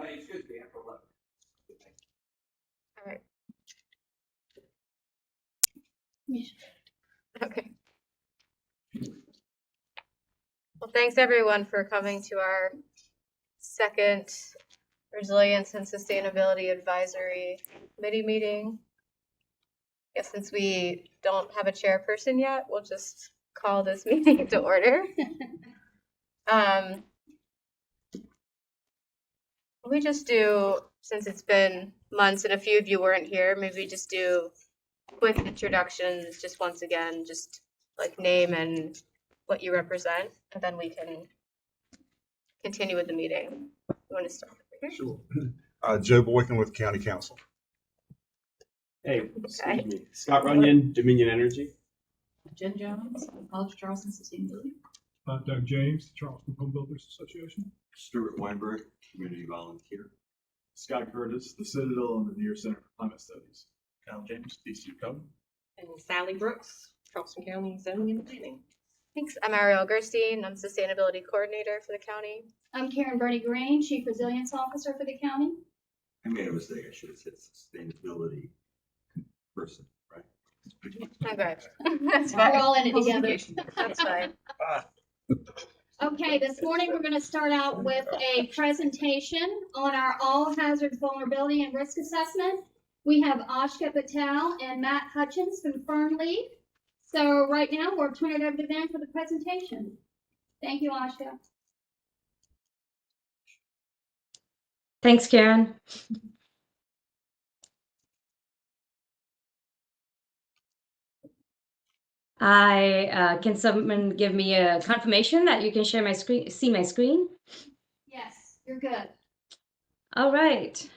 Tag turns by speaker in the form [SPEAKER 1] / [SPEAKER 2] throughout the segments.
[SPEAKER 1] it should be after 11.
[SPEAKER 2] All right. Okay. Well, thanks everyone for coming to our second Resilience and Sustainability Advisory Committee meeting. I guess since we don't have a chairperson yet, we'll just call this meeting to order. We just do, since it's been months and a few of you weren't here, maybe just do quick introductions, just once again, just like name and what you represent, and then we can continue with the meeting. You want to start over here?
[SPEAKER 3] Sure. Joe Boykin with County Council.
[SPEAKER 4] Hey, excuse me. Scott Runyon, Dominion Energy.
[SPEAKER 5] Jen Jones, College of Charleston Sustainability.
[SPEAKER 6] Doug James, Charleston Home Builders Association.
[SPEAKER 7] Stuart Weinberg, Community Volunteer.
[SPEAKER 6] Scott Curtis, the Citadel and the Near Center for Climate Studies. Kyle James, DC Code.
[SPEAKER 5] And Sally Brooks, Charleston County Zoning and Planning.
[SPEAKER 2] Thanks. I'm Ariel Gerstein. I'm Sustainability Coordinator for the county.
[SPEAKER 8] I'm Karen Bernie Green, Chief Resilience Officer for the county.
[SPEAKER 7] I made a mistake. I should have said sustainability person, right?
[SPEAKER 2] Okay. That's
[SPEAKER 8] We're
[SPEAKER 2] fine.
[SPEAKER 8] all in it together.
[SPEAKER 2] That's fine.
[SPEAKER 8] Okay, this morning we're going to start out with a presentation on our all hazards vulnerability and risk assessment. We have Ashka Patel and Matt Hutchins from Fernleaf. So right now we'll turn it over to them for the presentation. Thank you, Ashka.
[SPEAKER 9] Thanks, Karen. Can someone give me a confirmation that you can share my screen, see my screen?
[SPEAKER 8] Yes, you're good.
[SPEAKER 9] All right.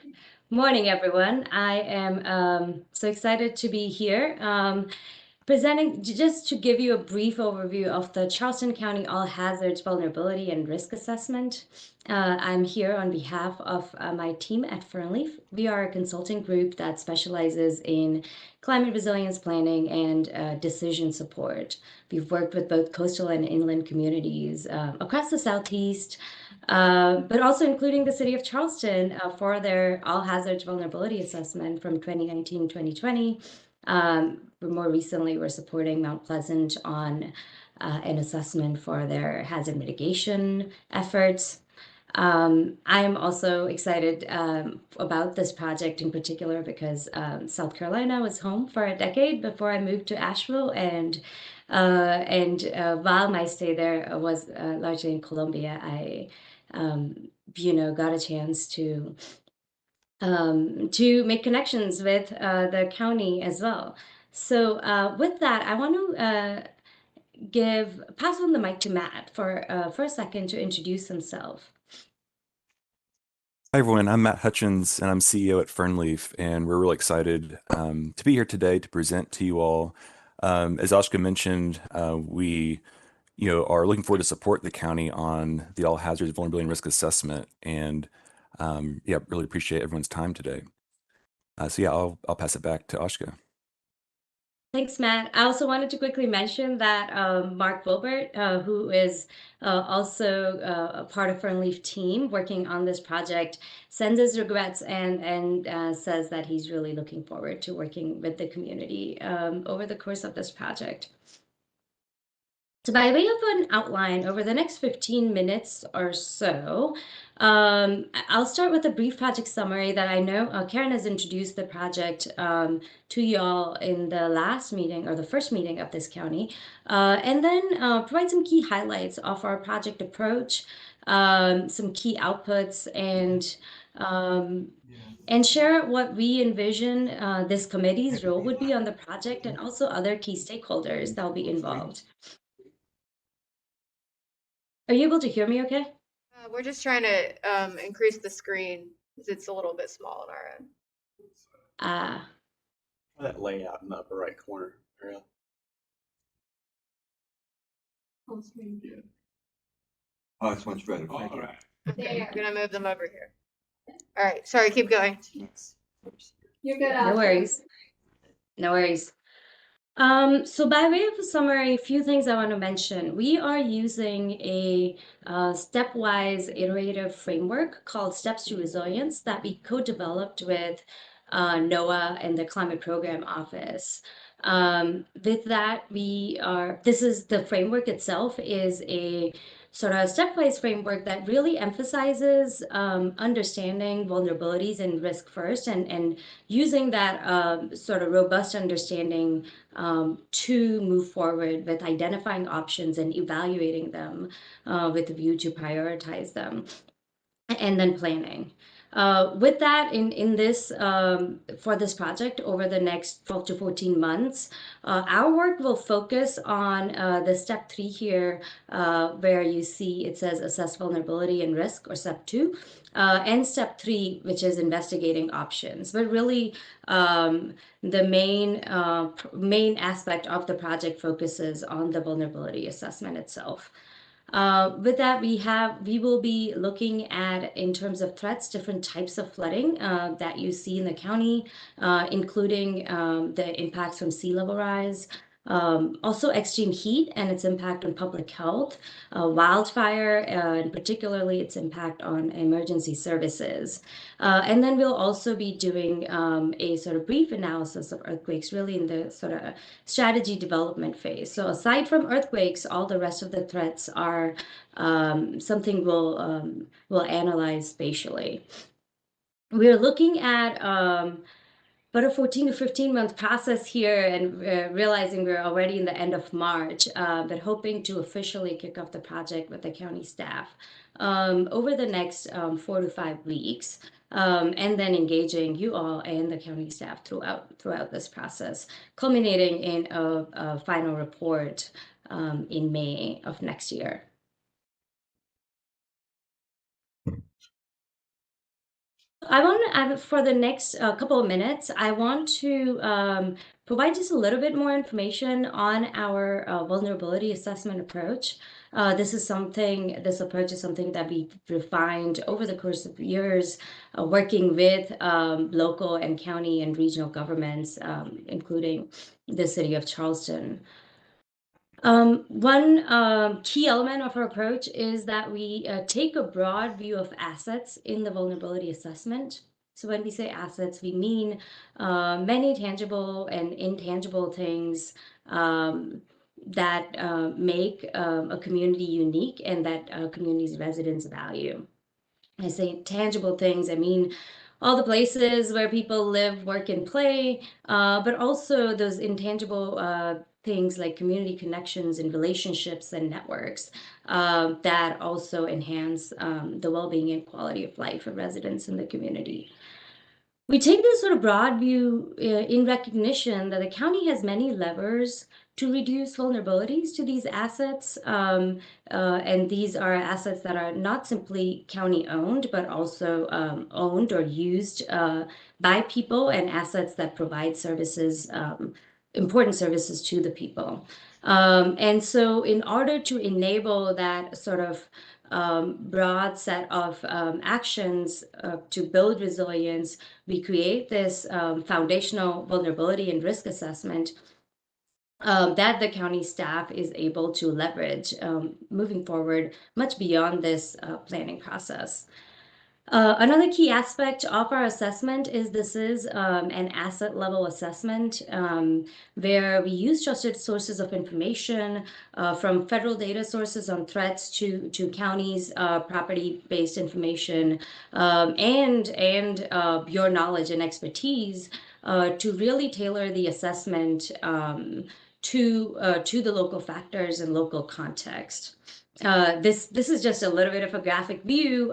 [SPEAKER 9] Morning, everyone. I am so excited to be here. Presenting, just to give you a brief overview of the Charleston County All Hazards Vulnerability and Risk Assessment. I'm here on behalf of my team at Fernleaf. We are a consulting group that specializes in climate resilience planning and decision support. We've worked with both coastal and inland communities across the Southeast, but also including the city of Charleston for their All Hazards Vulnerability Assessment from 2019-2020. More recently, we're supporting Mount Pleasant on an assessment for their hazard mitigation efforts. I'm also excited about this project in particular because South Carolina was home for a decade before I moved to Asheville, and while my stay there was largely in Columbia, I got a chance to make connections with the county as well. So with that, I want to pass on the mic to Matt for a second to introduce himself.
[SPEAKER 10] Hi, everyone. I'm Matt Hutchins, and I'm CEO at Fernleaf, and we're really excited to be here today to present to you all. As Ashka mentioned, we are looking forward to support the county on the All Hazards Vulnerability and Risk Assessment, and really appreciate everyone's time today. I'll pass it back to Ashka.
[SPEAKER 9] Thanks, Matt. I also wanted to quickly mention that Mark Wilbert, who is also a part of Fernleaf team working on this project, sends his regrets and says that he's really looking forward to working with the community over the course of this project. So by way of an outline, over the next 15 minutes or so, I'll start with a brief project summary that I know Karen has introduced the project to y'all in the last meeting or the first meeting of this county, and then provide some key highlights of our project approach, some key outputs, and share what we envision this committee's role would be on the project and also other key stakeholders that will be involved. Are you able to hear me okay?
[SPEAKER 2] We're just trying to increase the screen because it's a little bit small on our end.
[SPEAKER 4] That layout in the upper right corner, Ariel.
[SPEAKER 7] Oh, it's much better. Thank you.
[SPEAKER 2] Okay, I'm gonna move them over here. All right, sorry, keep going.
[SPEAKER 8] You're good.
[SPEAKER 9] No
[SPEAKER 8] Ashka.
[SPEAKER 9] worries. No worries. So by way of a summary, a few things I want to mention. We are using a stepwise iterative framework called Steps to Resilience that we co-developed with NOAA and the Climate Program Office. With that, the framework itself is a sort of stepwise framework that really emphasizes understanding vulnerabilities and risk first, and using that sort of robust understanding to move forward with identifying options and evaluating them with a view to prioritize them, and then planning. With that, in this for this project over the next 12 to 14 months, our work will focus on the step 3 here, where you see it says assess vulnerability and risk, or step 2, and step 3, which is investigating options. But really, the main aspect of the project focuses on the vulnerability assessment itself. With that, we will be looking at, in terms of threats, different types of flooding that you see in the county, including the impacts from sea level rise, also extreme heat and its impact on public health, wildfire, and particularly its impact on emergency services. And then we'll also be doing a sort of brief analysis of earthquakes, really in the sort of strategy development phase. So aside from earthquakes, all the rest of the threats are something we'll analyze spatially. We're looking at about a 14 to 15-month process here, and realizing we're already in the end of March, but hoping to officially kick off the project with the county staff over the next 4 to 5 weeks. And then engaging you all and the county staff throughout this process, culminating in a final report in May of next year. For the next couple of minutes, I want to provide just a little bit more information on our vulnerability assessment approach. This approach is something that we refined over the course of years, working with local and county and regional governments, including the city of Charleston. One key element of our approach is that we take a broad view of assets in the vulnerability assessment. So when we say assets, we mean many tangible and intangible things that make a community unique and that a community's residents value. I say tangible things, I mean all the places where people live, work, and play, but also those intangible things like community connections and relationships and networks that also enhance the well-being and quality of life of residents in the community. We take this sort of broad view in recognition that the county has many levers to reduce vulnerabilities to these assets, and these are assets that are not simply county owned, but also owned or used by people, and assets that provide services, important services to the people. And so in order to enable that sort of broad set of actions to build resilience, we create this foundational vulnerability and risk assessment that the county staff is able to leverage moving forward much beyond this planning process. Another key aspect of our assessment is this is an asset level assessment where we use trusted sources of information from federal data sources on threats to counties' property-based information and your knowledge and expertise to really tailor the assessment to the local factors and local context. This is just a little bit of a graphic view.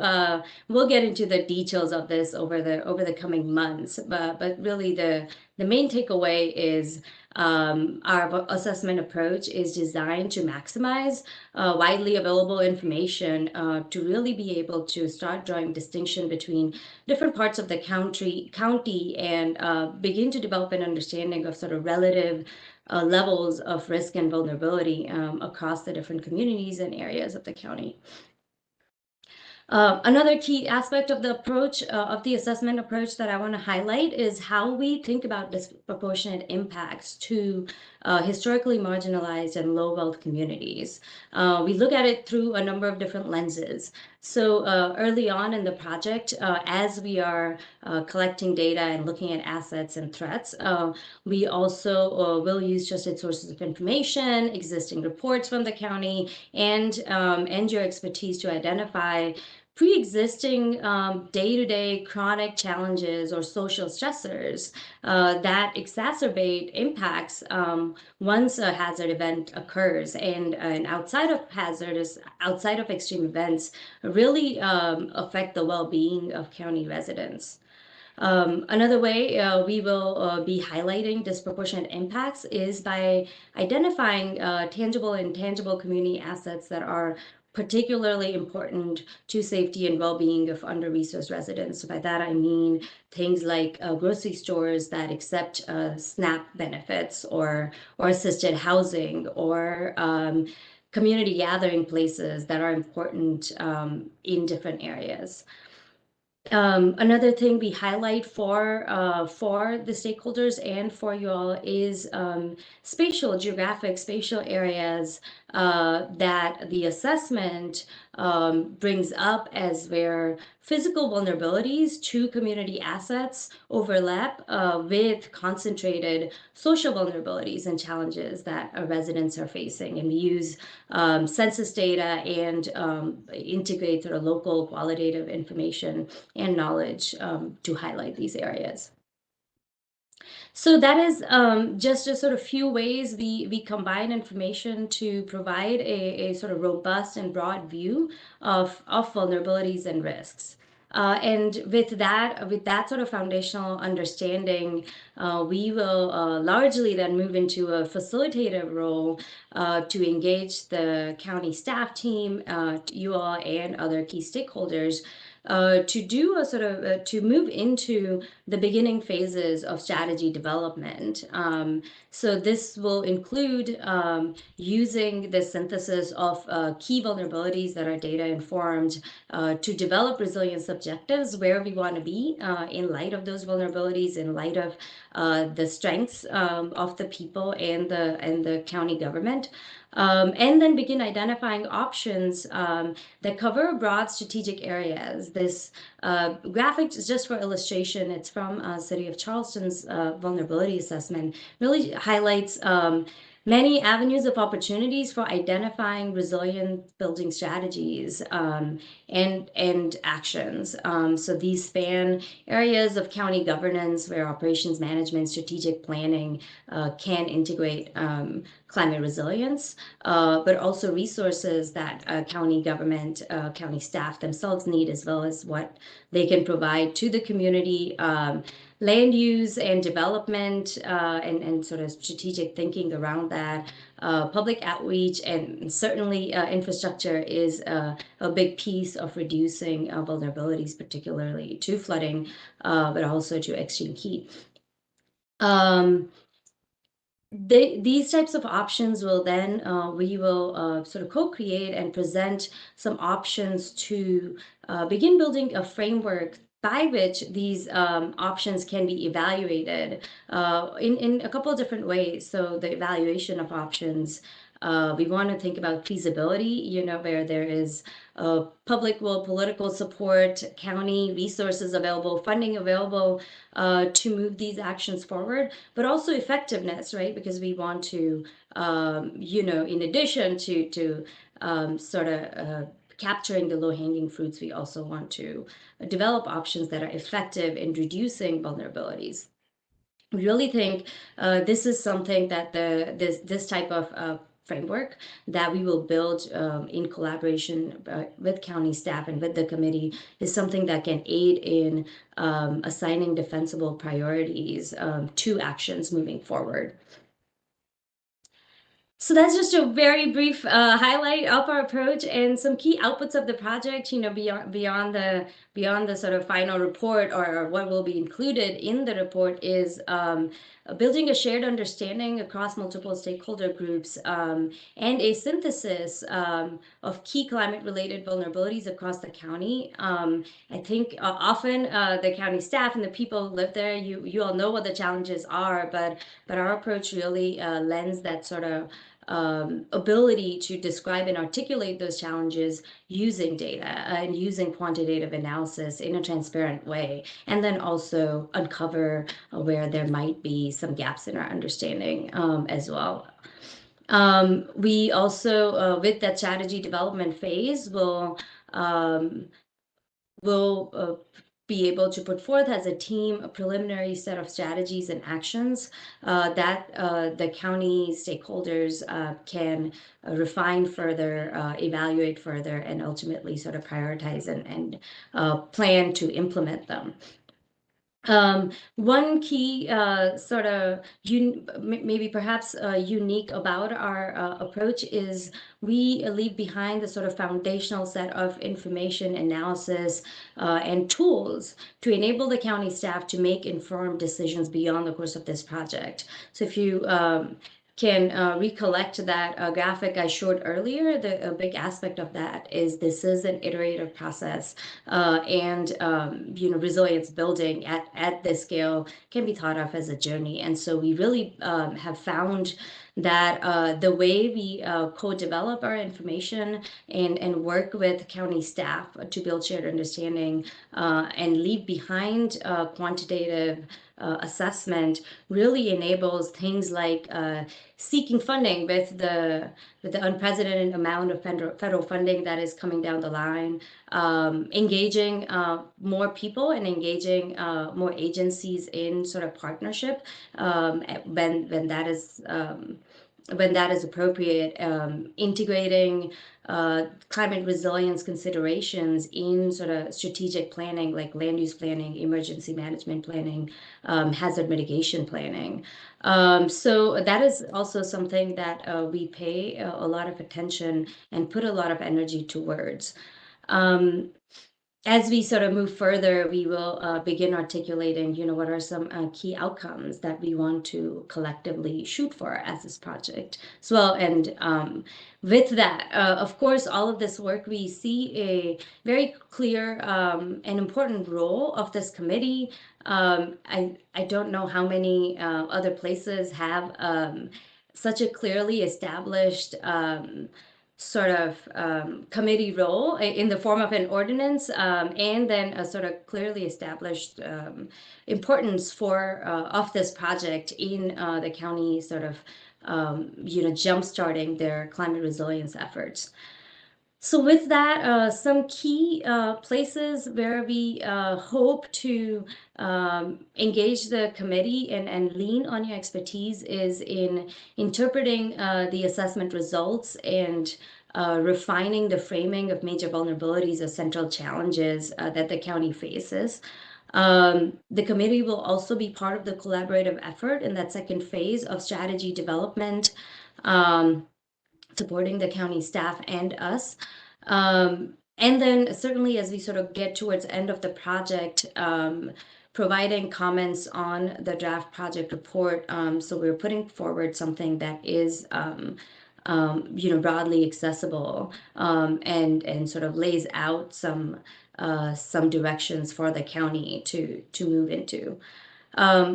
[SPEAKER 9] We'll get into the details of this over the coming months, but really the main takeaway is our assessment approach is designed to maximize widely available information to really be able to start drawing distinction between different parts of the county and begin to develop an understanding of sort of relative levels of risk and vulnerability across the different communities and areas of the county. Another key aspect of the approach, of the assessment approach that I want to highlight is how we think about disproportionate impacts to historically marginalized and low wealth communities. We look at it through a number of different lenses. So early on in the project, as we are collecting data and looking at assets and threats, we also will use trusted sources of information, existing reports from the county, and your expertise to identify pre-existing day-to-day chronic challenges or social stressors that exacerbate impacts once a hazard event occurs, and outside of extreme events really affect the well-being of county residents. Another way we will be highlighting disproportionate impacts is by identifying tangible and intangible community assets that are particularly important to safety and well-being of under-resourced residents. So by that I mean things like grocery stores that accept SNAP benefits, or assisted housing, or community gathering places that are important in different areas. Another thing we highlight for the stakeholders and for you all is geographic spatial areas that the assessment brings up as where physical vulnerabilities to community assets overlap with concentrated social vulnerabilities and challenges that residents are facing. And we use census data and integrate sort of local qualitative information and knowledge to highlight these areas. So that is just a sort of few ways we combine information to provide a sort of robust and broad view of vulnerabilities and risks. And with that sort of foundational understanding, we will largely then move into a facilitative role to engage the county staff team, you all, and other key stakeholders to do a sort of to move into the beginning phases of strategy development. So this will include using the synthesis of key vulnerabilities that are data informed to develop resilience objectives where we want to be in light of those vulnerabilities, in light of the strengths of the people and the county government. And then begin identifying options that cover broad strategic areas. This graphic is just for illustration. It's from City of Charleston's vulnerability assessment. Really highlights many avenues of opportunities for identifying resilient building strategies and actions. So these span areas of county governance where operations management, strategic planning can integrate climate resilience, but also resources that county government, county staff themselves need, as well as what they can provide to the community. Land use and development and sort of strategic thinking around that, public outreach, and certainly infrastructure is a big piece of reducing vulnerabilities, particularly to flooding, but also to extreme heat. These types of options will then, we will sort of co-create and present some options to begin building a framework by which these options can be evaluated in a couple of different ways. So the evaluation of options, we want to think about feasibility, where there is public will, political support, county resources available, funding available to move these actions forward, but also effectiveness, right? Because we want to, in addition to sort of capturing the low-hanging fruits, we also want to develop options that are effective in reducing vulnerabilities. We really think this is something that this type of framework that we will build in collaboration with county staff and with the committee is something that can aid in assigning defensible priorities to actions moving forward. So that's just a very brief highlight of our approach and some key outputs of the project, beyond the sort of final report, or what will be included in the report is building a shared understanding across multiple stakeholder groups, and a synthesis of key climate-related vulnerabilities across the county. I think often the county staff and the people who live there, you all know what the challenges are, but our approach really lends that sort of ability to describe and articulate those challenges using data and using quantitative analysis in a transparent way, and then also uncover where there might be some gaps in our understanding as well. We also, with that strategy development phase, will be able to put forth as a team a preliminary set of strategies and actions that the county stakeholders can refine further, evaluate further, and ultimately sort of prioritize and plan to implement them. One key sort of maybe perhaps unique about our approach is we leave behind the sort of foundational set of information analysis and tools to enable the county staff to make informed decisions beyond the course of this project. So if you can recollect that graphic I showed earlier, a big aspect of that is this is an iterative process, and resilience building at this scale can be thought of as a journey. And so we really have found that the way we co-develop our information and work with county staff to build shared understanding and leave behind quantitative assessment really enables things like seeking funding with the unprecedented amount of federal funding that is coming down the line, engaging more people and engaging more agencies in sort of partnership when that is appropriate, integrating climate resilience considerations in sort of strategic planning like land use planning, emergency management planning, hazard mitigation planning. So that is also something that we pay a lot of attention and put a lot of energy towards. As we sort of move further, we will begin articulating, what are some key outcomes that we want to collectively shoot for as this project as well. And with that, of course, all of this work, we see a very clear and important role of this committee. I don't know how many other places have such a clearly established sort of committee role in the form of an ordinance, and then a sort of clearly established importance for of this project in the county sort of jumpstarting their climate resilience efforts. So with that, some key places where we hope to engage the committee and lean on your expertise is in interpreting the assessment results and refining the framing of major vulnerabilities as central challenges that the county faces. The committee will also be part of the collaborative effort in that second phase of strategy development, supporting the county staff and us. And then certainly as we sort of get towards the end of the project, providing comments on the draft project report. So we're putting forward something that is broadly accessible, and sort of lays out some directions for the county to move into.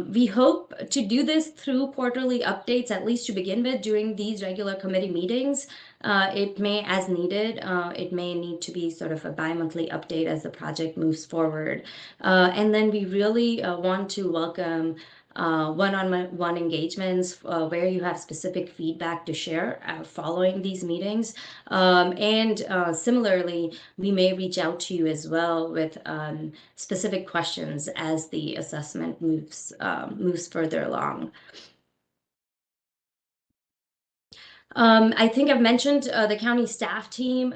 [SPEAKER 9] We hope to do this through quarterly updates, at least to begin with, during these regular committee meetings. It may, as needed, it may need to be sort of a bi-monthly update as the project moves forward. And then we really want to welcome one-on-one engagements where you have specific feedback to share following these meetings. And similarly, we may reach out to you as well with specific questions as the assessment moves further along. I think I've mentioned the county staff team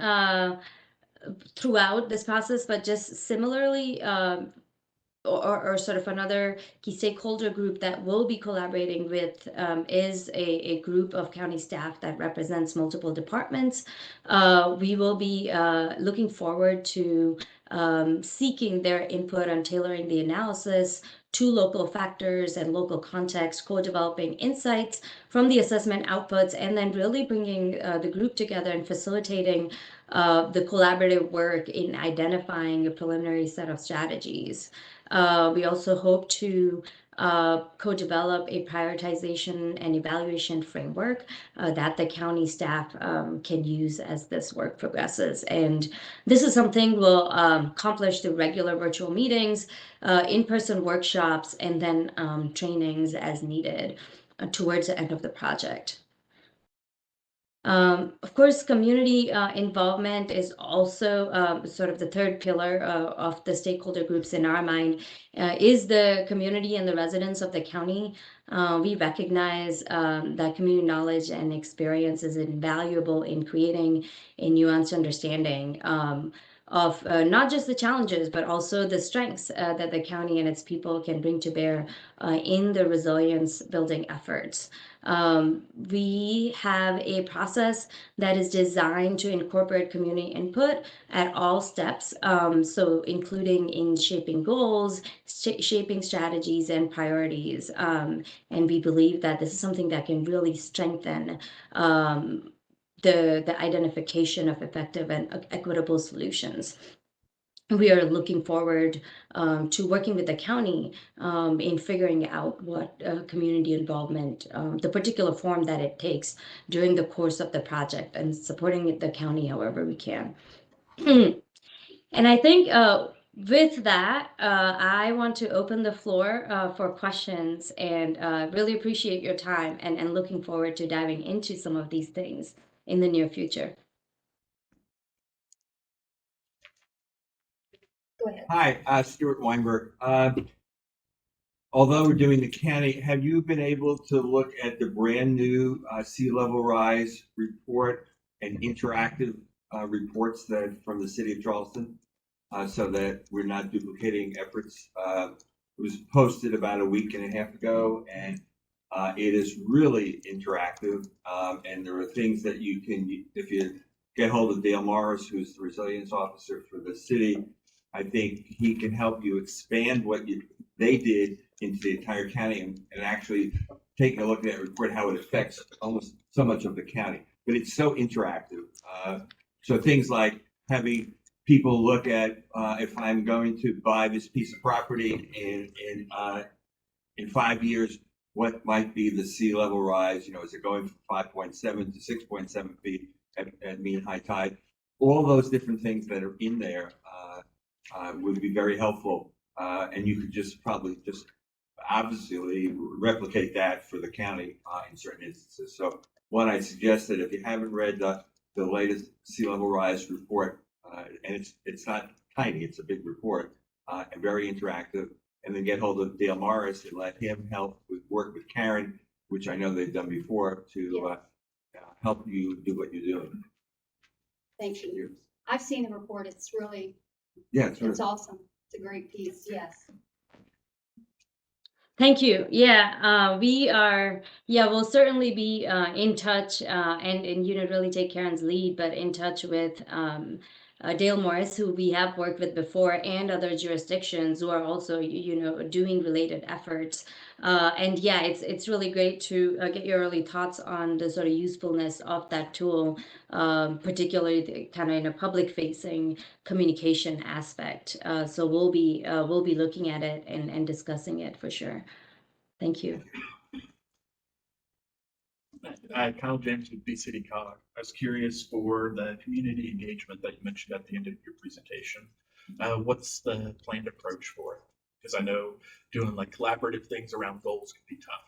[SPEAKER 9] throughout this process, but just similarly, or sort of another key stakeholder group that we'll be collaborating with is a group of county staff that represents multiple departments. We will be looking forward to seeking their input on tailoring the analysis to local factors and local context, co-developing insights from the assessment outputs, and then really bringing the group together and facilitating the collaborative work in identifying a preliminary set of strategies. We also hope to co-develop a prioritization and evaluation framework that the county staff can use as this work progresses. And this is something we'll accomplish through regular virtual meetings, in-person workshops, and then trainings as needed towards the end of the project. Of course, community involvement is also sort of the third pillar of the stakeholder groups in our mind, is the community and the residents of the county. We recognize that community knowledge and experience is invaluable in creating a nuanced understanding of not just the challenges, but also the strengths that the county and its people can bring to bear in the resilience building efforts. We have a process that is designed to incorporate community input at all steps, so including in shaping goals, shaping strategies and priorities. And we believe that this is something that can really strengthen the identification of effective and equitable solutions. We are looking forward to working with the county in figuring out what community involvement, the particular form that it takes during the course of the project, and supporting the county however we can. And I think with that, I want to open the floor for questions, and really appreciate your time, and looking forward to diving into some of these things in the near future.
[SPEAKER 2] Go ahead.
[SPEAKER 7] Hi, Stuart Weinberg. Although we're doing the county, have you been able to look at the brand new sea level rise report and interactive reports that from the city of Charleston, so that we're not duplicating efforts? It was posted about a week and a half ago, and it is really interactive. And there are things that you can, if you get hold of Dale Morris, who's the resilience officer for the city, I think he can help you expand what they did into the entire county, and actually taking a look at that report, how it affects almost so much of the county. But it's so interactive. So things like having people look at if I'm going to buy this piece of property in 5 years, what might be the sea level rise? You know, is it going from 5.7 to 6.7 feet at mean high tide? All those different things that are in there would be very helpful, and you could just probably just obviously replicate that for the county in certain instances. So one, I suggest that if you haven't read the latest sea level rise report, and it's not tiny, it's a big report, and very interactive, and then get hold of Dale Morris and let him work with Karen, which I know they've done before, to help you do what you're doing.
[SPEAKER 8] Thank you. I've seen the report. It's really,
[SPEAKER 7] Yeah,
[SPEAKER 8] it's awesome. It's a great piece. Yes.
[SPEAKER 9] Thank you. Yeah, we'll certainly be in touch and really take Karen's lead, but in touch with Dale Morris, who we have worked with before, and other jurisdictions who are also, doing related efforts. And yeah, it's really great to get your early thoughts on the sort of usefulness of that tool, particularly kind of in a public-facing communication aspect. So we'll be looking at it and discussing it for sure. Thank you.
[SPEAKER 6] Kyle James with BCD COG. I was curious for the community engagement that you mentioned at the end of your presentation. What's the planned approach for it? Because I know doing like collaborative things around goals can be tough.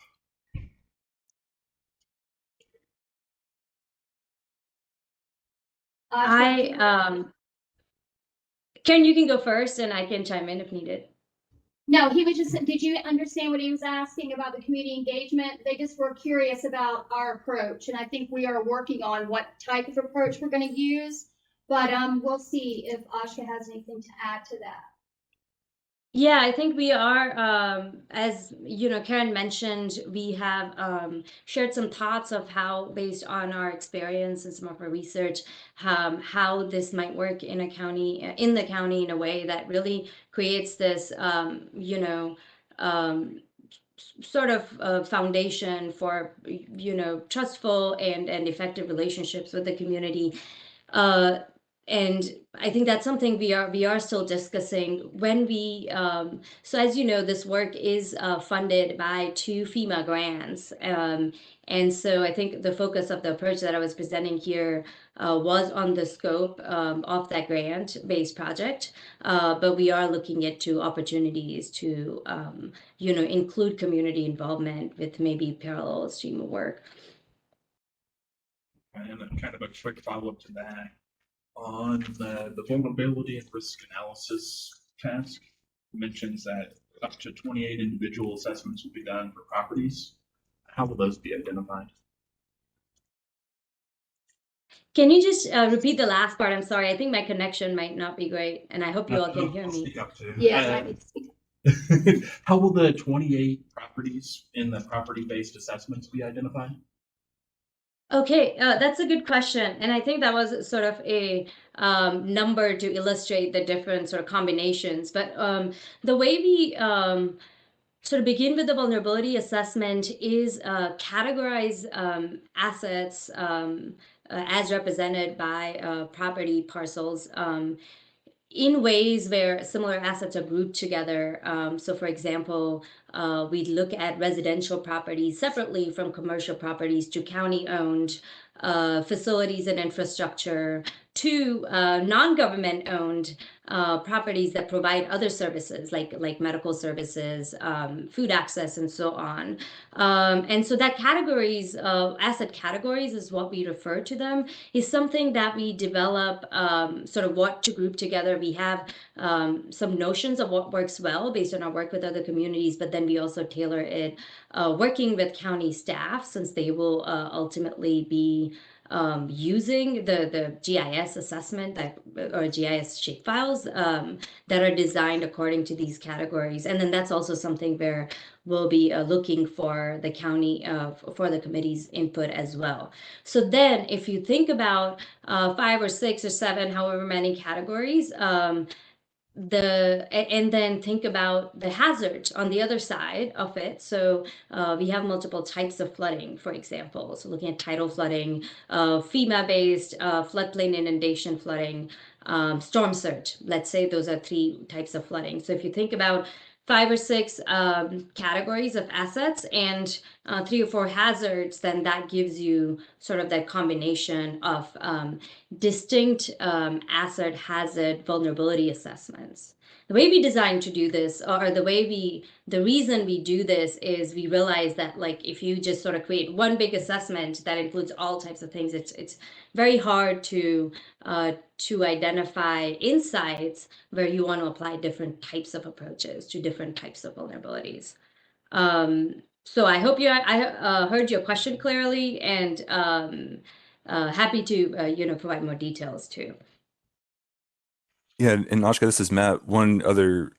[SPEAKER 9] Karen, you can go first, and I can chime in if needed.
[SPEAKER 8] No, he was just, did you understand what he was asking about the community engagement? They just were curious about our approach, and I think we are working on what type of approach we're going to use, but we'll see if Ashka has anything to add to that.
[SPEAKER 9] Yeah, I think we are, as Karen mentioned, we have shared some thoughts of how, based on our experience and some of our research, how this might work in the county in a way that really creates this, sort of foundation for, trustful and effective relationships with the community. And I think that's something we are still discussing when we, so as you know, this work is funded by 2 FEMA grants. And so I think the focus of the approach that I was presenting here was on the scope of that grant-based project, but we are looking at 2 opportunities to, include community involvement with maybe parallel stream of work.
[SPEAKER 6] And then kind of a quick follow-up to that. On the vulnerability and risk analysis task, mentions that up to 28 individual assessments will be done for properties. How will those be identified?
[SPEAKER 9] Can you just repeat the last part? I'm sorry. I think my connection might not be great, and I hope you all can hear
[SPEAKER 6] I'll
[SPEAKER 9] me.
[SPEAKER 6] speak up too.
[SPEAKER 2] Yeah, I need to speak.
[SPEAKER 6] How will the 28 properties in the property-based assessments be identified?
[SPEAKER 9] Okay, that's a good question. And I think that was sort of a number to illustrate the different sort of combinations. But the way we sort of begin with the vulnerability assessment is categorize assets as represented by property parcels in ways where similar assets are grouped together. So for example, we'd look at residential properties separately from commercial properties to county-owned facilities and infrastructure to non-government owned properties that provide other services like medical services, food access, and so on. And so that categories, asset categories is what we refer to them, is something that we develop sort of what to group together. We have some notions of what works well based on our work with other communities, but then we also tailor it working with county staff, since they will ultimately be using the GIS assessment or GIS shapefiles that are designed according to these categories. And then that's also something where we'll be looking for the county, for the committee's input as well. So then if you think about 5 or 6 or 7, however many categories, and then think about the hazards on the other side of it. So we have multiple types of flooding, for example. So looking at tidal flooding, FEMA-based floodplain inundation flooding, storm surge. Let's say those are 3 types of flooding. So if you think about 5 or 6 categories of assets and 3 or 4 hazards, then that gives you sort of that combination of distinct asset hazard vulnerability assessments. The way we designed to do this, or the reason we do this, is we realize that like if you just sort of create one big assessment that includes all types of things, it's very hard to identify insights where you want to apply different types of approaches to different types of vulnerabilities. So I hope I heard your question clearly, and happy to provide more details too.
[SPEAKER 10] Yeah, and Ashka, this is Matt. One other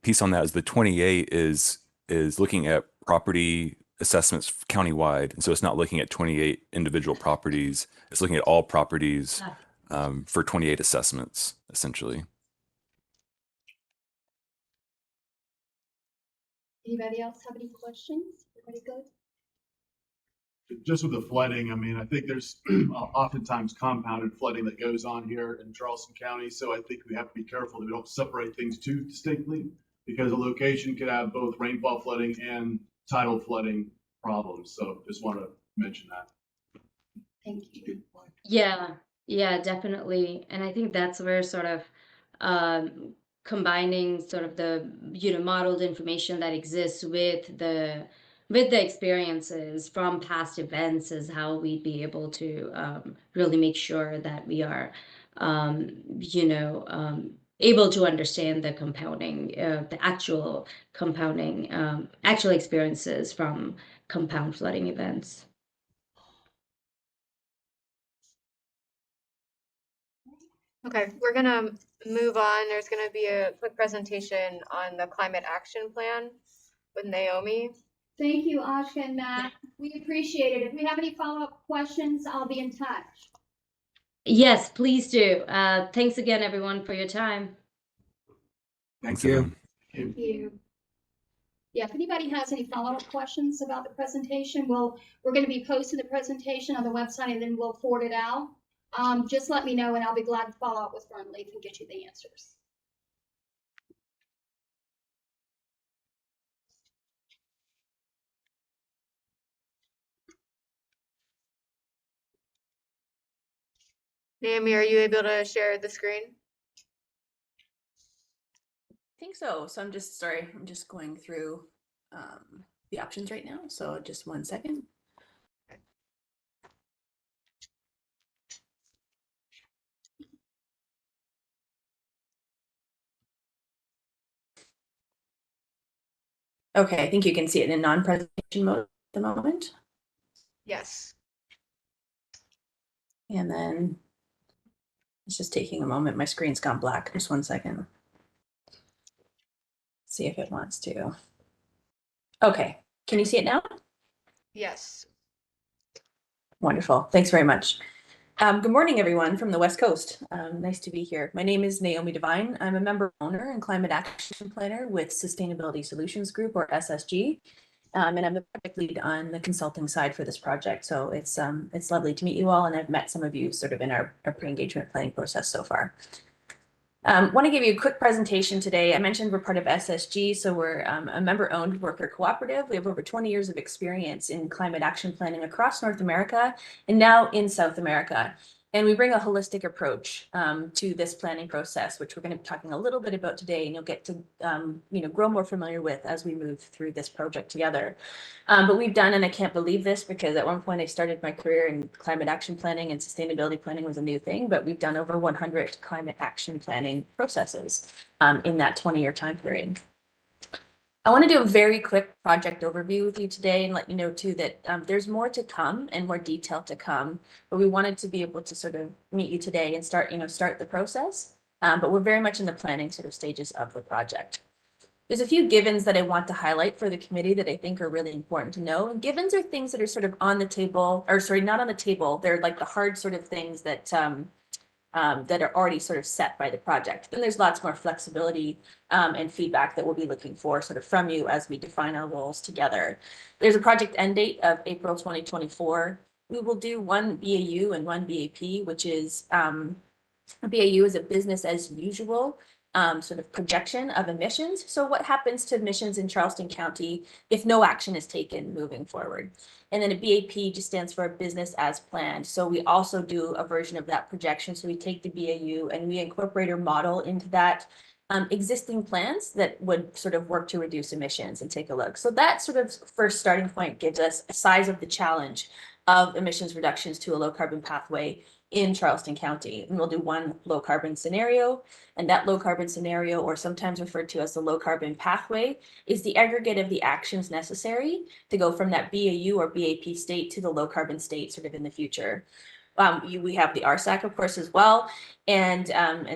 [SPEAKER 10] piece on that is the 28 is looking at property assessments countywide, and so it's not looking at 28 individual properties. It's looking at all properties for 28 assessments, essentially.
[SPEAKER 8] Anybody else have any questions? Everybody good?
[SPEAKER 1] Just with the flooding, I mean, I think there's oftentimes compounded flooding that goes on here in Charleston County. So I think we have to be careful that we don't separate things too distinctly, because a location could have both rainfall flooding and tidal flooding problems. So just want to mention that.
[SPEAKER 8] Thank you.
[SPEAKER 9] Yeah, definitely. And I think that's where sort of combining sort of the modeled information that exists with the experiences from past events is how we'd be able to really make sure that we are able to understand the compounding, the actual compounding, actual experiences from compound flooding events.
[SPEAKER 2] Okay, we're gonna move on. There's gonna be a quick presentation on the climate action plan with Naomi.
[SPEAKER 8] Thank you, Ashka and Matt. We appreciate it. If we have any follow-up questions, I'll be in touch.
[SPEAKER 9] Yes, please do. Thanks again, everyone, for your time.
[SPEAKER 7] Thank
[SPEAKER 10] Thanks,
[SPEAKER 7] you.
[SPEAKER 10] everyone.
[SPEAKER 8] Thank you. Yeah, if anybody has any follow-up questions about the presentation, we're gonna be posting the presentation on the website and then we'll forward it out. Just let me know and I'll be glad to follow up with Fernleaf and get you the answers.
[SPEAKER 2] Naomi, are you able to share the screen?
[SPEAKER 11] I think so. So I'm just going through the options right now. So just 1 second. Okay, I think you can see it in non-presentation mode at the moment.
[SPEAKER 2] Yes.
[SPEAKER 11] And then it's just taking a moment. My screen's gone black. Just 1 second. See if it wants to. Okay, can you see it now?
[SPEAKER 2] Yes.
[SPEAKER 11] Wonderful. Thanks very much. Good morning, everyone from the West Coast. Nice to be here. My name is Naomi Devine. I'm a member owner and climate action planner with Sustainability Solutions Group, or SSG. And I'm the project lead on the consulting side for this project. So it's lovely to meet you all, and I've met some of you sort of in our pre-engagement planning process so far. Want to give you a quick presentation today. I mentioned we're part of SSG, so we're a member-owned worker cooperative. We have over 20 years of experience in climate action planning across North America and now in South America. And we bring a holistic approach to this planning process, which we're going to be talking a little bit about today, and you'll get to grow more familiar with as we move through this project together. But we've done, and I can't believe this because at one point I started my career in climate action planning and sustainability planning was a new thing, but we've done over 100 climate action planning processes in that 20-year time period. I want to do a very quick project overview with you today and let you know too that there's more to come and more detail to come, but we wanted to be able to sort of meet you today and start the process. But we're very much in the planning sort of stages of the project. There's a few givens that I want to highlight for the committee that I think are really important to know. And givens are things that are sort of on the table, or sorry, not on the table. They're like the hard sort of things that that are already sort of set by the project. Then there's lots more flexibility and feedback that we'll be looking for sort of from you as we define our roles together. There's a project end date of April 2024. We will do one BAU and one BAP, which is a BAU is a business as usual sort of projection of emissions. So what happens to emissions in Charleston County if no action is taken moving forward? And then a BAP just stands for business as planned. So we also do a version of that projection. So we take the BAU and we incorporate our model into that existing plans that would sort of work to reduce emissions and take a look. So that sort of first starting point gives us a size of the challenge of emissions reductions to a low carbon pathway in Charleston County. And we'll do one low carbon scenario, and that low carbon scenario, or sometimes referred to as the low carbon pathway, is the aggregate of the actions necessary to go from that BAU or BAP state to the low carbon state sort of in the future. We have the RSAC, of course, as well. And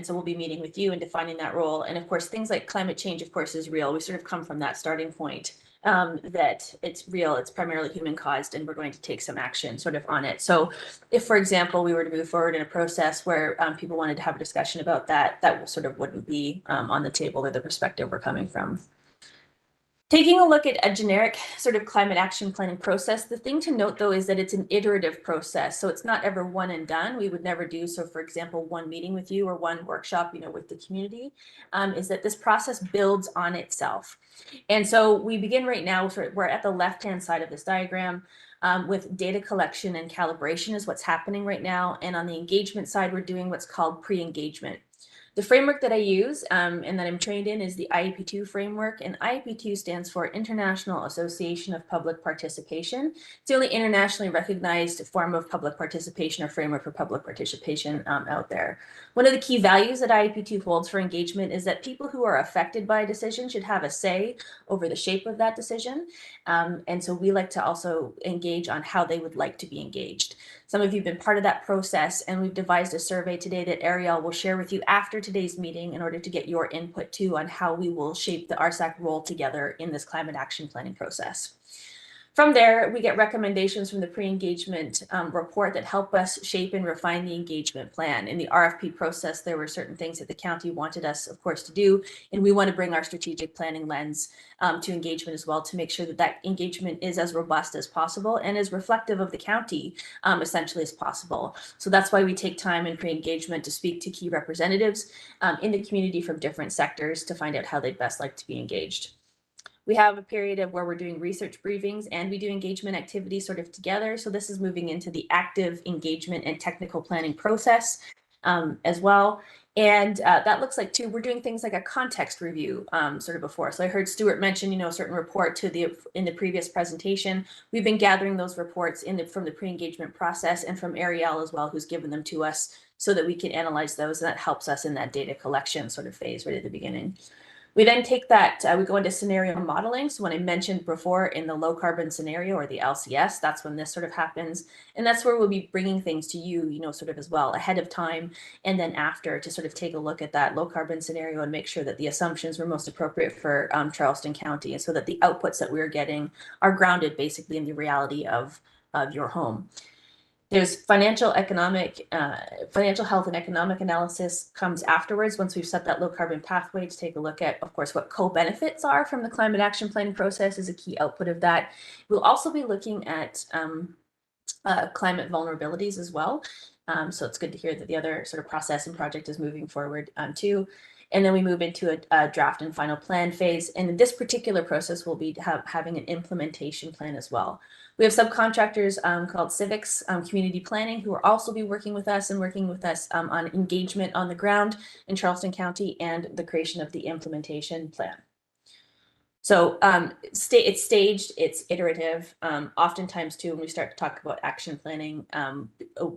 [SPEAKER 11] so we'll be meeting with you and defining that role. And of course, things like climate change, of course, is real. We sort of come from that starting point that it's real, it's primarily human caused, and we're going to take some action sort of on it. So if, for example, we were to move forward in a process where people wanted to have a discussion about that, that sort of wouldn't be on the table or the perspective we're coming from. Taking a look at a generic sort of climate action planning process, the thing to note though is that it's an iterative process. So it's not ever one and done. We would never do, so for example, one meeting with you or one workshop, with the community, is that this process builds on itself. And so we begin right now, we're at the left-hand side of this diagram with data collection and calibration is what's happening right now. And on the engagement side, we're doing what's called pre-engagement. The framework that I use and that I'm trained in is the IEP2 framework, and IEP2 stands for International Association of Public Participation. It's the only internationally recognized form of public participation or framework for public participation out there. One of the key values that IEP2 holds for engagement is that people who are affected by a decision should have a say over the shape of that decision. And so we like to also engage on how they would like to be engaged. Some of you have been part of that process, and we've devised a survey today that Ariel will share with you after today's meeting in order to get your input too on how we will shape the RSAC role together in this climate action planning process. From there, we get recommendations from the pre-engagement report that help us shape and refine the engagement plan. In the RFP process, there were certain things that the county wanted us, of course, to do, and we want to bring our strategic planning lens to engagement as well to make sure that that engagement is as robust as possible and as reflective of the county essentially as possible. So that's why we take time in pre-engagement to speak to key representatives in the community from different sectors to find out how they'd best like to be engaged. We have a period of where we're doing research briefings and we do engagement activities sort of together. So this is moving into the active engagement and technical planning process as well. And that looks like too, we're doing things like a context review sort of before. So I heard Stuart mention, a certain report in the previous presentation. We've been gathering those reports from the pre-engagement process and from Ariel as well, who's given them to us so that we can analyze those. And that helps us in that data collection sort of phase right at the beginning. We then take that, we go into scenario modeling. So when I mentioned before in the low carbon scenario or the LCS, that's when this sort of happens. And that's where we'll be bringing things to you, sort of as well ahead of time and then after to sort of take a look at that low carbon scenario and make sure that the assumptions were most appropriate for Charleston County and so that the outputs that we're getting are grounded basically in the reality of your home. There's financial health and economic analysis comes afterwards once we've set that low carbon pathway to take a look at, of course, what co-benefits are from the climate action planning process is a key output of that. We'll also be looking at climate vulnerabilities as well. So it's good to hear that the other sort of process and project is moving forward too. And then we move into a draft and final plan phase. And in this particular process, we'll be having an implementation plan as well. We have subcontractors called Civics Community Planning who will also be working with us on engagement on the ground in Charleston County and the creation of the implementation plan. So it's staged, it's iterative. Oftentimes too, when we start to talk about action planning,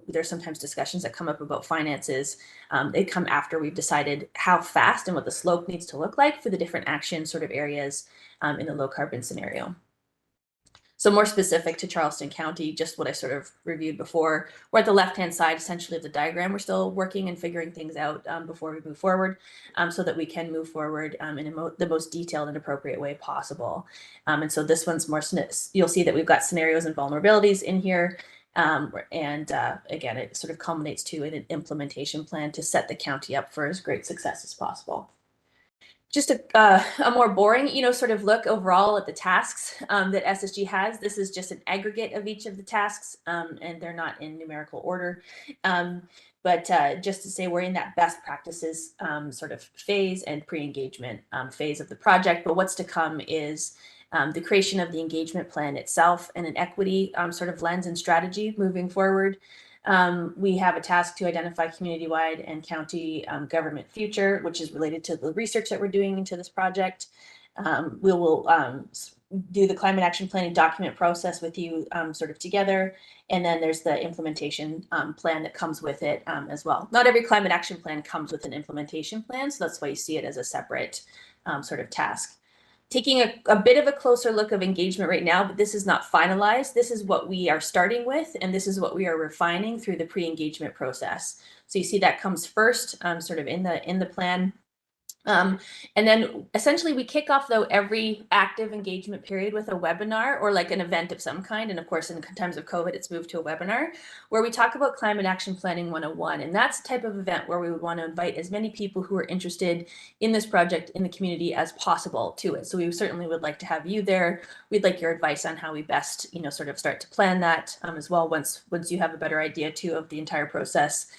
[SPEAKER 11] there's sometimes discussions that come up about finances. They come after we've decided how fast and what the slope needs to look like for the different action sort of areas in the low carbon scenario. So more specific to Charleston County, just what I sort of reviewed before. We're at the left-hand side, essentially, of the diagram. We're still working and figuring things out before we move forward so that we can move forward in the most detailed and appropriate way possible. And so this one's more, you'll see that we've got scenarios and vulnerabilities in here. Again, it sort of culminates to an implementation plan to set the county up for as great success as possible. Just a more boring, sort of look overall at the tasks that SSG has. This is just an aggregate of each of the tasks, and they're not in numerical order. But just to say we're in that best practices sort of phase and pre-engagement phase of the project. But what's to come is the creation of the engagement plan itself and an equity sort of lens and strategy moving forward. We have a task to identify community-wide and county government future, which is related to the research that we're doing into this project. We will do the climate action planning document process with you sort of together. And then there's the implementation plan that comes with it as well. Not every climate action plan comes with an implementation plan, so that's why you see it as a separate sort of task. Taking a bit of a closer look of engagement right now, but this is not finalized. This is what we are starting with, and this is what we are refining through the pre-engagement process. So you see that comes first, sort of in the plan. And then essentially we kick off though every active engagement period with a webinar or like an event of some kind. And of course, in times of COVID, it's moved to a webinar where we talk about Climate Action Planning 101. And that's the type of event where we would want to invite as many people who are interested in this project in the community as possible to it. So we certainly would like to have you there. We'd like your advice on how we best, sort of start to plan that as well once you have a better idea too of the entire process.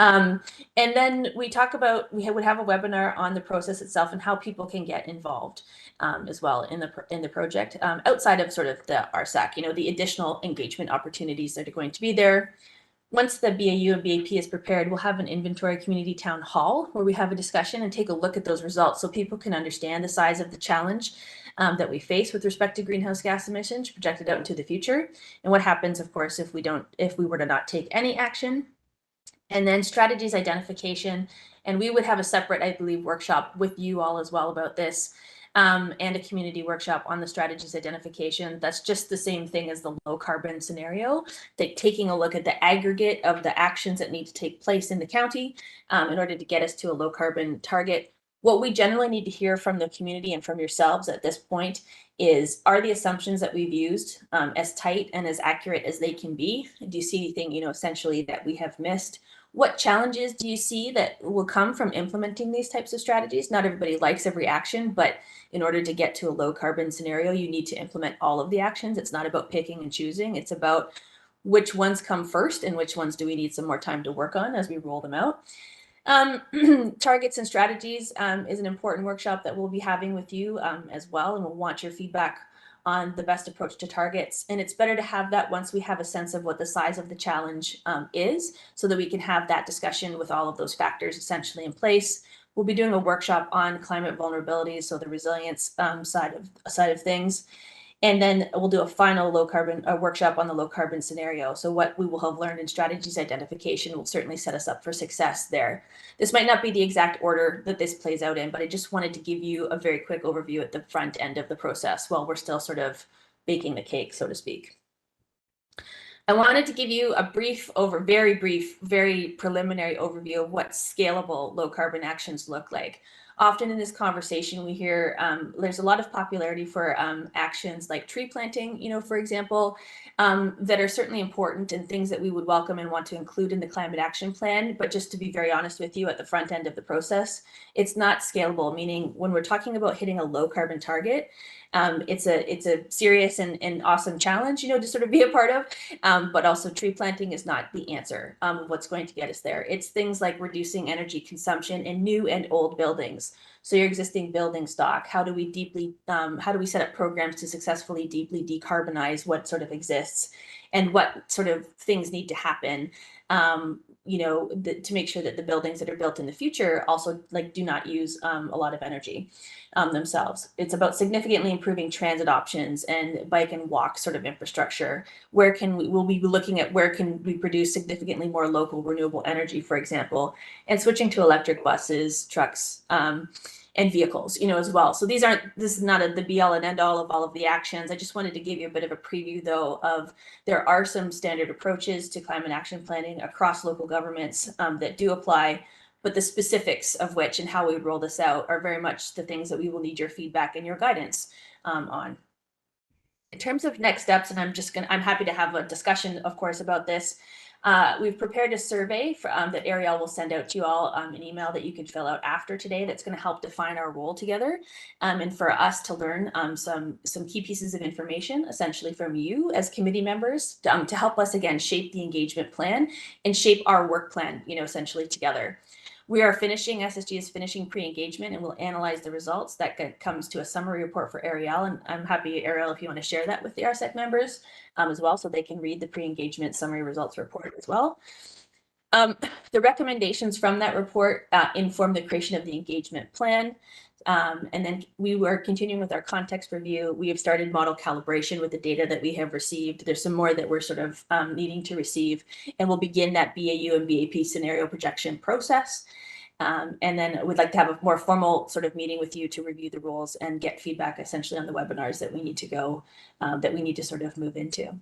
[SPEAKER 11] And then we talk about, we would have a webinar on the process itself and how people can get involved as well in the project outside of sort of the RSAC, the additional engagement opportunities that are going to be there. Once the BAU and BAP is prepared, we'll have an inventory community town hall where we have a discussion and take a look at those results so people can understand the size of the challenge that we face with respect to greenhouse gas emissions projected out into the future. And what happens, of course, if we were to not take any action. And then strategies identification, and we would have a separate, I believe, workshop with you all as well about this, and a community workshop on the strategies identification. That's just the same thing as the low carbon scenario, taking a look at the aggregate of the actions that need to take place in the county in order to get us to a low carbon target. What we generally need to hear from the community and from yourselves at this point is, are the assumptions that we've used as tight and as accurate as they can be? Do you see anything, essentially that we have missed? What challenges do you see that will come from implementing these types of strategies? Not everybody likes every action, but in order to get to a low carbon scenario, you need to implement all of the actions. It's not about picking and choosing. It's about which ones come first and which ones do we need some more time to work on as we roll them out. Targets and strategies is an important workshop that we'll be having with you as well, and we'll want your feedback on the best approach to targets. And it's better to have that once we have a sense of what the size of the challenge is, so that we can have that discussion with all of those factors essentially in place. We'll be doing a workshop on climate vulnerabilities, so the resilience side of things. And then we'll do a final workshop on the low carbon scenario. So what we will have learned in strategies identification will certainly set us up for success there. This might not be the exact order that this plays out in, but I just wanted to give you a very quick overview at the front end of the process while we're still sort of baking the cake, so to speak. I wanted to give you a very brief, very preliminary overview of what scalable low carbon actions look like. Often in this conversation, we hear there's a lot of popularity for actions like tree planting, for example, that are certainly important and things that we would welcome and want to include in the climate action plan. But just to be very honest with you, at the front end of the process, it's not scalable, meaning when we're talking about hitting a low carbon target, it's a serious and awesome challenge, to sort of be a part of, but also tree planting is not the answer of what's going to get us there. It's things like reducing energy consumption in new and old buildings. So your existing building stock, how do we set up programs to successfully deeply decarbonize what sort of exists, and what sort of things need to happen, to make sure that the buildings that are built in the future also do not use a lot of energy themselves. It's about significantly improving transit options and bike and walk sort of infrastructure. We'll be looking at where can we produce significantly more local renewable energy, for example, and switching to electric buses, trucks, and vehicles, as well. So this is not the be all and end all of all of the actions. I just wanted to give you a bit of a preview though of there are some standard approaches to climate action planning across local governments that do apply, but the specifics of which and how we would roll this out are very much the things that we will need your feedback and your guidance on. In terms of next steps, and I'm happy to have a discussion, of course, about this. We've prepared a survey that Ariel will send out to you all an email that you can fill out after today. That's going to help define our role together, and for us to learn some key pieces of information, essentially from you as committee members, to help us again shape the engagement plan and shape our work plan, essentially together. SSG is finishing pre-engagement, and we'll analyze the results. That comes to a summary report for Ariel, and I'm happy, Ariel, if you want to share that with the RSEC members as well, so they can read the pre-engagement summary results report as well. The recommendations from that report inform the creation of the engagement plan. And then we were continuing with our context review. We have started model calibration with the data that we have received. There's some more that we're sort of needing to receive, and we'll begin that BAU and BAP scenario projection process. And then we'd like to have a more formal sort of meeting with you to review the rules and get feedback essentially on the webinars that we need to sort of move into.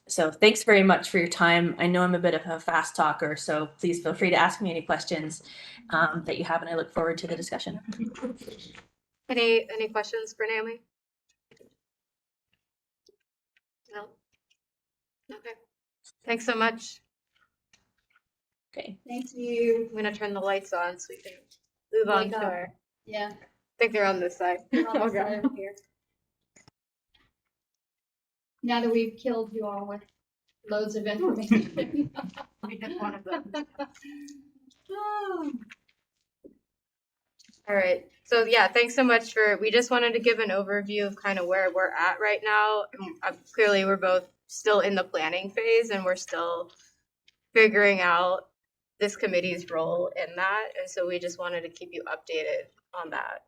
[SPEAKER 11] So thanks very much for your time. I know I'm a bit of a fast talker, so please feel free to ask me any questions that you have, and I look forward to the discussion.
[SPEAKER 2] Any questions for Naomi? No? Okay. Thanks so much.
[SPEAKER 11] Okay.
[SPEAKER 8] Thank you.
[SPEAKER 2] I'm gonna turn the lights on so we can move on
[SPEAKER 8] Wake
[SPEAKER 2] to
[SPEAKER 8] up.
[SPEAKER 2] our,
[SPEAKER 8] Yeah.
[SPEAKER 2] I think they're on this side.
[SPEAKER 8] You're on this
[SPEAKER 2] Okay.
[SPEAKER 8] side over here. Now that we've killed you all with loads of information.
[SPEAKER 2] We did one of them. All right. So yeah, thanks so much we just wanted to give an overview of kind of where we're at right now. Clearly we're both still in the planning phase, and we're still figuring out this committee's role in that. And so we just wanted to keep you updated on that.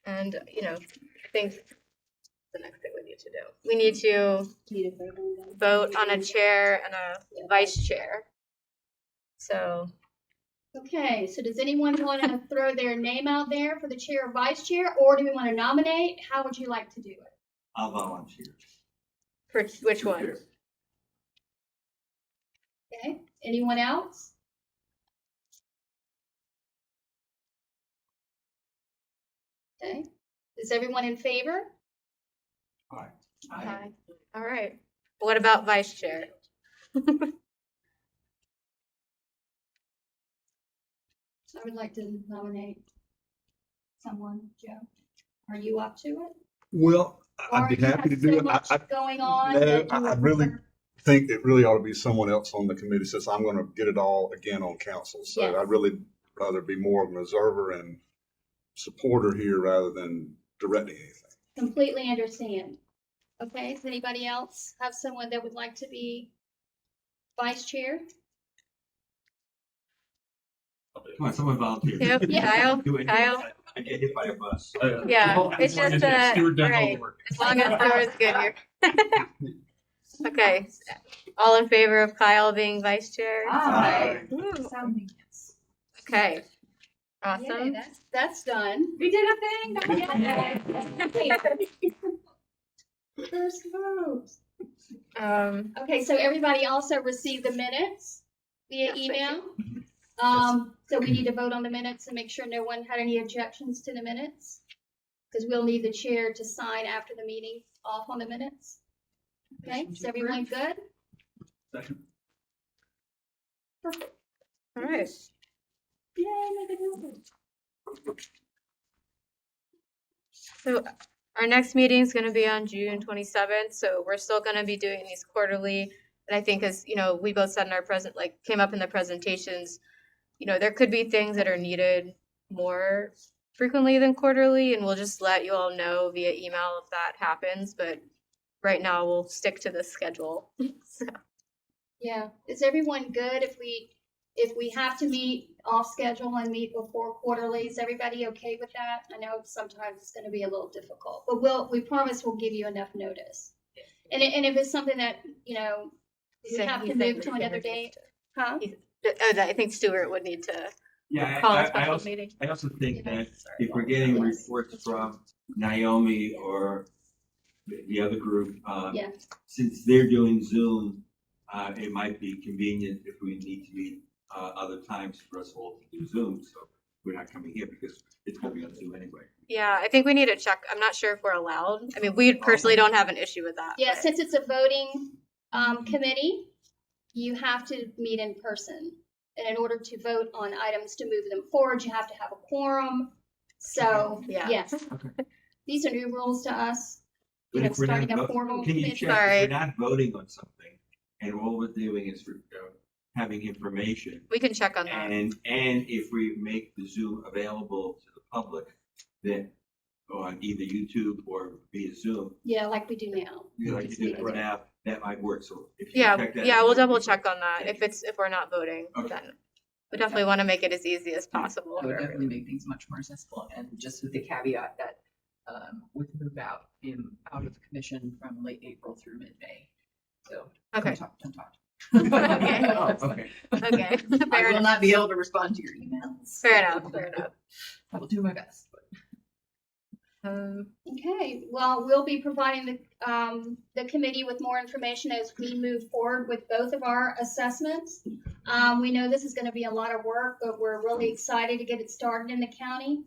[SPEAKER 2] And I think the next thing we need to do. We need to vote on a chair and a vice chair. So.
[SPEAKER 8] Okay, so does anyone want to throw their name out there for the chair or vice chair, or do we want to nominate? How would you like to do it?
[SPEAKER 7] I'll volunteer.
[SPEAKER 2] For which one?
[SPEAKER 8] Okay, anyone else? Okay, is everyone in favor?
[SPEAKER 2] Aye. All right. What about vice chair?
[SPEAKER 8] I would like to nominate someone, Joe. Are you up to it?
[SPEAKER 3] Well,
[SPEAKER 8] Or
[SPEAKER 3] I'd be
[SPEAKER 8] you
[SPEAKER 3] happy to
[SPEAKER 8] have
[SPEAKER 3] do
[SPEAKER 8] so
[SPEAKER 3] it.
[SPEAKER 8] much going on
[SPEAKER 3] No,
[SPEAKER 8] that you
[SPEAKER 3] I
[SPEAKER 8] would
[SPEAKER 3] really
[SPEAKER 8] prefer-
[SPEAKER 3] think it really ought to be someone else on the committee since I'm going to get it all again on council. So
[SPEAKER 8] Yes.
[SPEAKER 3] I'd really rather be more of an observer and supporter here rather than directing anything.
[SPEAKER 8] Completely understand. Okay, does anybody else have someone that would like to be vice chair?
[SPEAKER 7] Come on, someone volunteer.
[SPEAKER 2] Yep,
[SPEAKER 8] Yeah.
[SPEAKER 2] Kyle,
[SPEAKER 7] Do it.
[SPEAKER 2] Kyle.
[SPEAKER 7] I get hit by a bus.
[SPEAKER 2] Yeah, it's just
[SPEAKER 6] Stewart does all the
[SPEAKER 2] right.
[SPEAKER 6] work.
[SPEAKER 2] As long as Stuart's good here. Okay, all in favor of Kyle being vice chair?
[SPEAKER 8] Aye.
[SPEAKER 2] Woo.
[SPEAKER 5] Sounding yes.
[SPEAKER 2] Okay,
[SPEAKER 8] Yay,
[SPEAKER 2] awesome.
[SPEAKER 8] that's done.
[SPEAKER 5] We did a thing.
[SPEAKER 8] First vote.
[SPEAKER 2] Um,
[SPEAKER 8] Okay, so everybody also received the minutes via
[SPEAKER 2] Yes, I
[SPEAKER 8] email. So we need to vote on the minutes and make sure no one had any objections to the minutes. Because we'll need the chair to sign after the meeting off on the minutes. Okay, is everyone good?
[SPEAKER 6] Second.
[SPEAKER 8] Perfect.
[SPEAKER 2] all right.
[SPEAKER 8] Yay, make it happen.
[SPEAKER 2] So our next meeting is gonna be on June 27th, so we're still gonna be doing these quarterly. And I think as, you know, we both said in our came up in the presentations, you know, there could be things that are needed more frequently than quarterly, and we'll just let you all know via email if that happens, but right now we'll stick to the schedule. So,
[SPEAKER 8] Yeah, is everyone good if we have to meet off schedule and meet before quarterly? Is everybody okay with that? I know sometimes it's gonna be a little difficult, but we promise we'll give you enough notice. And if it's something that, you know, we have to move to another date, huh?
[SPEAKER 2] I think Stuart would need to
[SPEAKER 7] Yeah,
[SPEAKER 2] call a
[SPEAKER 7] I
[SPEAKER 2] special
[SPEAKER 7] also,
[SPEAKER 2] meeting.
[SPEAKER 7] I also think that if we're getting reports from Naomi or the other group,
[SPEAKER 8] Yeah.
[SPEAKER 7] since they're doing Zoom, it might be convenient if we need to meet other times for us all to do Zoom, so we're not coming here because it's gonna be on Zoom anyway.
[SPEAKER 2] Yeah, I think we need to check. I'm not sure if we're allowed. I mean, we personally don't have an issue with that.
[SPEAKER 8] Yeah,
[SPEAKER 2] but-
[SPEAKER 8] since it's a voting committee, you have to meet in person. And in order to vote on items to move them forward, you have to have a quorum. So,
[SPEAKER 2] Yeah.
[SPEAKER 8] yes,
[SPEAKER 7] Okay.
[SPEAKER 8] these are new rules to us. You
[SPEAKER 7] But
[SPEAKER 8] know,
[SPEAKER 7] if we're not,
[SPEAKER 8] starting a formal
[SPEAKER 7] can you
[SPEAKER 8] committee.
[SPEAKER 7] check, if
[SPEAKER 2] Sorry.
[SPEAKER 7] we're not voting on something and all we're doing is having information,
[SPEAKER 2] We can check on that.
[SPEAKER 7] and if we make the Zoom available to the public, then on either YouTube or via Zoom,
[SPEAKER 8] Yeah, like we do now.
[SPEAKER 7] you know, like you do
[SPEAKER 8] Right.
[SPEAKER 7] now, that might work, so if you check that.
[SPEAKER 2] Yeah,
[SPEAKER 7] out,
[SPEAKER 2] we'll
[SPEAKER 7] that would
[SPEAKER 2] double
[SPEAKER 7] be
[SPEAKER 2] check
[SPEAKER 7] great.
[SPEAKER 2] on that.
[SPEAKER 7] Thank
[SPEAKER 2] If we're not voting,
[SPEAKER 7] Okay.
[SPEAKER 2] then we definitely want to make it as easy as possible.
[SPEAKER 5] That would
[SPEAKER 2] for
[SPEAKER 5] definitely make things much more accessible, and just with the caveat that with the move out of the commission from late April through mid-May. So
[SPEAKER 2] Okay.
[SPEAKER 5] don't talk.
[SPEAKER 2] Okay.
[SPEAKER 7] Oh, okay.
[SPEAKER 2] Okay.
[SPEAKER 5] I
[SPEAKER 2] Fair
[SPEAKER 5] will
[SPEAKER 2] enough.
[SPEAKER 5] not be able to respond to your emails.
[SPEAKER 2] Fair enough. Fair enough.
[SPEAKER 5] I will do my best. But
[SPEAKER 8] Okay, well, we'll be providing the committee with more information as we move forward with both of our assessments. We know this is gonna be a lot of work, but we're really excited to get it started in the county.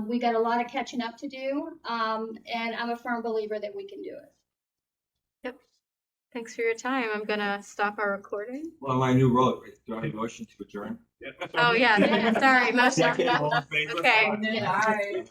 [SPEAKER 8] We got a lot of catching up to do, and I'm a firm believer that we can do it.
[SPEAKER 2] Thanks for your time. I'm gonna stop our recording.
[SPEAKER 7] Well, my new role, do I have a motion to adjourn?
[SPEAKER 2] Oh, yeah. Sorry. Motion.
[SPEAKER 7] Second, all in favor?
[SPEAKER 2] Okay.
[SPEAKER 5] Aye.